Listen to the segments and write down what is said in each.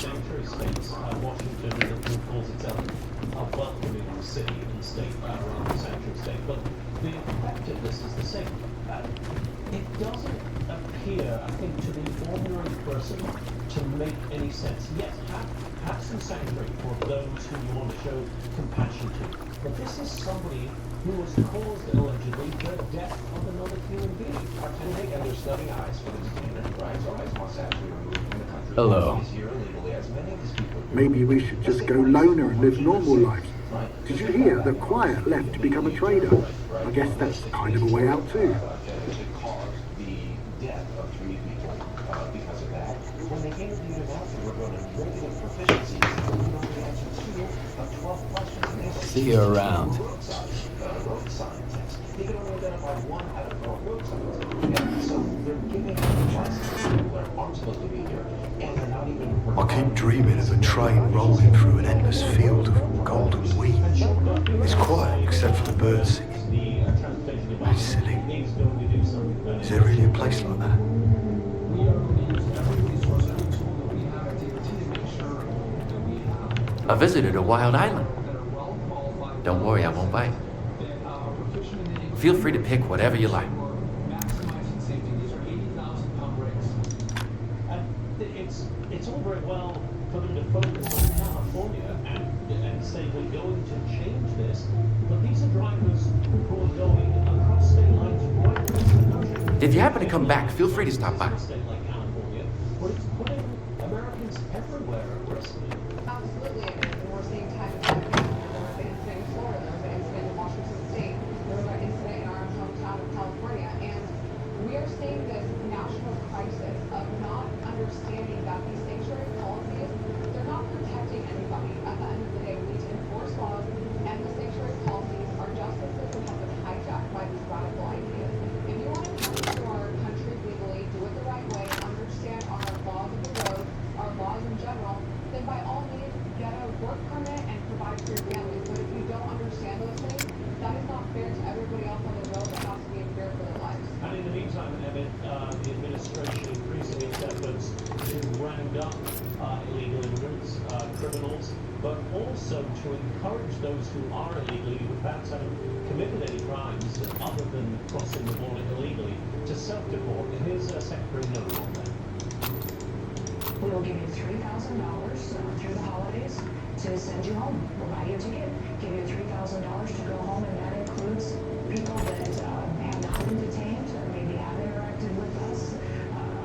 Sanctuary states, Washington, who calls itself a welcoming city and state around the sanctuary state, but the effectiveness is the same. It doesn't appear, I think, to the ordinary person to make any sense. Yes, have some sanctuary for those who you want to show compassion to, but this is somebody who has caused, allegedly, the death of another human being. And there's stunning eyes for this human rights. Our eyes must actually removed from the country. Hello. Here illegally, as many of these people. Maybe we should just go loner and live normal lives. Did you hear that Quiet left to become a trader? I guess that's kind of a way out too. It caused the death of 3 people because of that. When they interviewed him after, we're going to regular proficiency. We only answered 2 of 12 questions. See you around. Road scientists. They can only identify 1 out of 4 road scientists. And so they're giving chances to people that aren't supposed to be here, and they're not even. I keep dreaming of a train rolling through an endless field of golden wheat. It's quiet except for the birds singing. It's silly. Is there really a place like that? I visited a wild island. Don't worry, I won't bite. Feel free to pick whatever you like. It's all very well for them to focus on California and say we're going to change this, but these are drivers who are going across state lines right across the country. If you happen to come back, feel free to stop by. A state like California, but it's putting Americans everywhere at risk. Absolutely, and we're seeing time and time again. There was an incident in Florida, there was an incident in Washington State, there was an incident in our own hometown of California, and we are seeing this national crisis of not understanding that these sanctuary policies, they're not protecting anybody. At the end of the day, we need to enforce laws, and the sanctuary policies, our justice system has been hijacked by these radical ideas. If you want to come to our country legally, do it the right way, understand our laws of the road, our laws in general, then by all means, get a work permit and provide for your families. But if you don't understand those things, that is not fair to everybody else on the road that has to be fair for their lives. And in the meantime, Emmett, the administration increasing its efforts to round up illegal immigrants, criminals, but also to encourage those who are illegally, who perhaps haven't committed any crimes other than crossing the border illegally, to self-deport. And here's Secretary Miller on that. We will give you $3,000 through the holidays to send you home. We'll buy you a ticket, give you $3,000 to go home, and that includes people that have not been detained or maybe have interacted with us,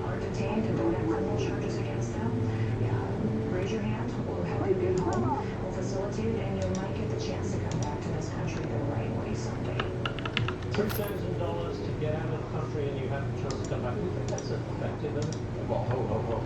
are detained and don't have criminal charges against them. Raise your hand. We'll help you get home. We'll facilitate it, and you might get the chance to come back to this country the right way someday. $3,000 to get out of the country and you have a chance to come back. We think that's effective, isn't it? Well,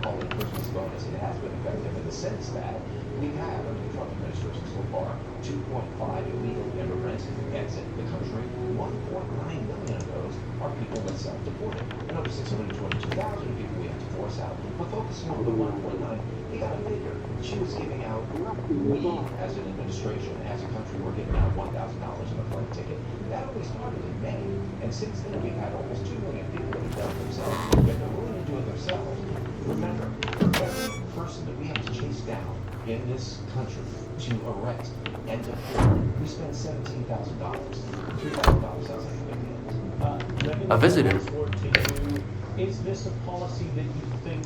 call it Christmas bonus. It has been effective in the sense that we have, under the Trump administration so far, 2.5 illegal immigrants exit the country. 1.9 million of those are people that self-deported. And over 622,000 people we have to force out. But focusing on the 1.9, you got to figure she was giving out, we as an administration, as a country, were giving out $1,000 in a plane ticket. That only started in May. And since then, we've had almost 2 million people that have done it themselves. If they're willing to do it themselves, remember, for every person that we have to chase down in this country to arrest and deport, we spend $17,000. $3,000 sounds like a big deal. A visitor. Is this a policy that you think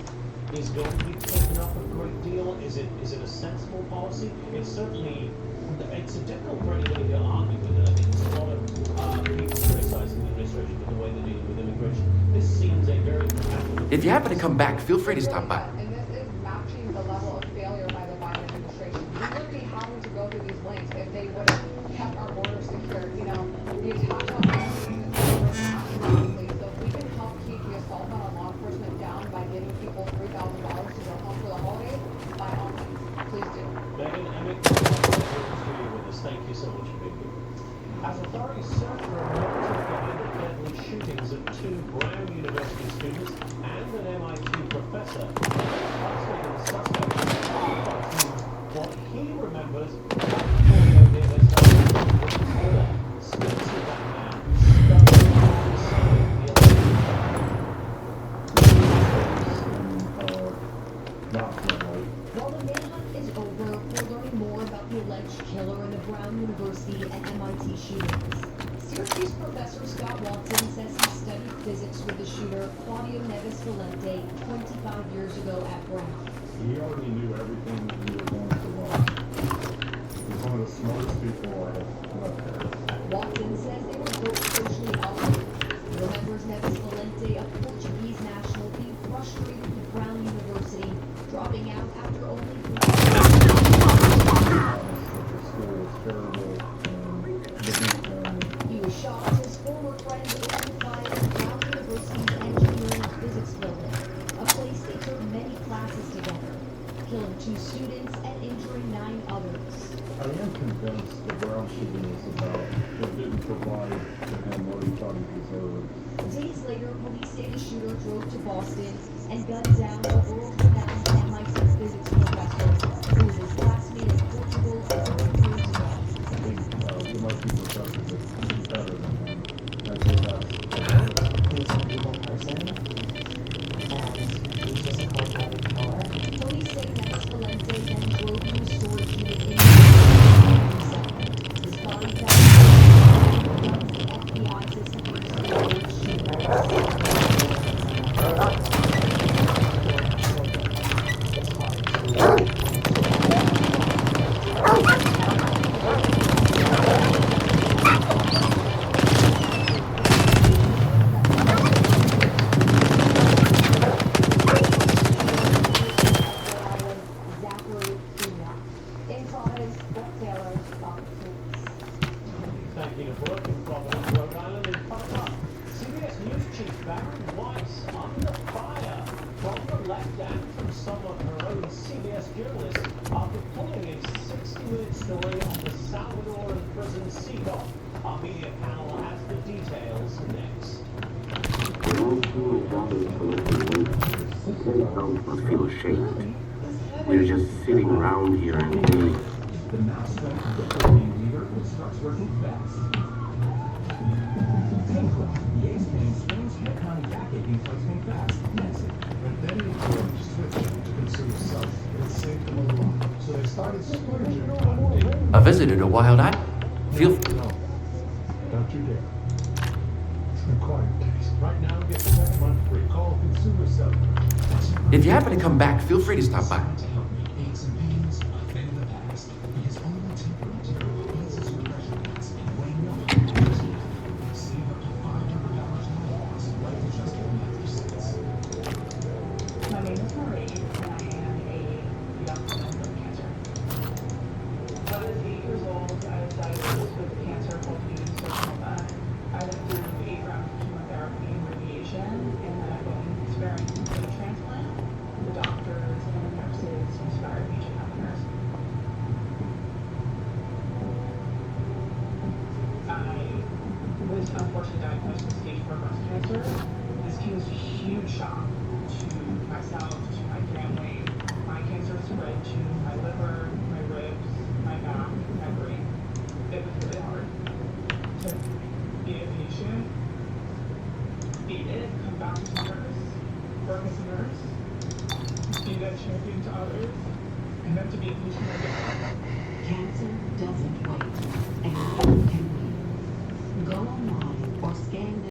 is going to be taken up a great deal? Is it a sensible policy? It's certainly, it's a difficult for anybody to argue with it. I think there's a lot of people criticizing the administration for the way they're dealing with immigration. This seems a very compatible. If you happen to come back, feel free to stop by. And this is matching the level of failure by the Biden administration. We wouldn't be having to go through these lengths if they would have kept our borders secure. You know, the attack on families is economically. So if we can help keep the assault on law enforcement down by giving people $3,000 to go home for the holidays, by all means, please do. Megan, Emmett, with the state so much, Vicky. As authorities search for a motive behind the deadly shootings of 2 Brown University students and an MIT professor, last week the suspect was what he remembers about audio near his home, which further speaks to that man who stuck alongside the While the manhunt is over, we're learning more about the alleged killer in the Brown University and MIT shootings. Syracuse professor Scott Watson says he studied physics with the shooter, Claudio Neves Valente, 25 years ago at Brown. He already knew everything that we were going to learn. He's one of the smartest people I have met there. Watson says they were both socially awkward. He remembers Neves Valente, a Portuguese national, being frustrated with Brown University, dropping out after only 3 years. The school was terrible, and He was shocked his former friends opened fire at Brown University's engineering and physics building, a place they took many classes together, killing 2 students and injuring 9 others. I am convinced the Brown shooting was about it didn't provide to him what he thought he deserved. Days later, police say the shooter drove to Boston and gunned down a world-renowned MIT physics professor who was his classmate in Portugal 30 years ago. I think the MIT professors are better than him. That's his best. He's a evil person, and he's just a cold-blooded killer. Police say Neves Valente then drove to a storage unit in his body found guns the FBI says he used to kill shooters. Thank you to work in Providence, Rhode Island, in Papa. CBS News Chief Baron Weiss under fire from the left and from some of her own CBS journalists after pulling a 60-minute story on the Salvadoran prison Seagull. Our media panel has the details next. Must feel ashamed. We're just sitting around here and waiting. The master of the leader who starts working fast. Tankla, the ace-paying swings head county back-aching placing fast. That's it. But then he switched to consume self. It saved them a lot. So they started splurging on dating. A visitor to Wild Eye? Feel free. No, don't you dare. It's an acquired taste. Right now, get the second month free. Call Consumer Self. If you happen to come back, feel free to stop by. Aches and pains, a thing of the past. Because only temporary eases your pressure points and weighing your heart. Save up to $500 on walls, life-adjustable mattresses. My name is Marie, and I am a young woman with cancer. I was 8 years old. I was diagnosed with cancer called sarcoma. I went through 8 rounds of chemotherapy and radiation, and then a bone-sparing kidney transplant. The doctors and the nurses inspired me to become a nurse. I was unfortunately diagnosed with stage 4 breast cancer. This came as a huge shock to myself, to my family. My cancer spread to my liver, my ribs, my back, my brain. It was really hard to be a patient, beat it, come back as a nurse, work as a nurse, be that champion to others, and then to be a patient again. Cancer doesn't wait, and you can wait. Go online or scan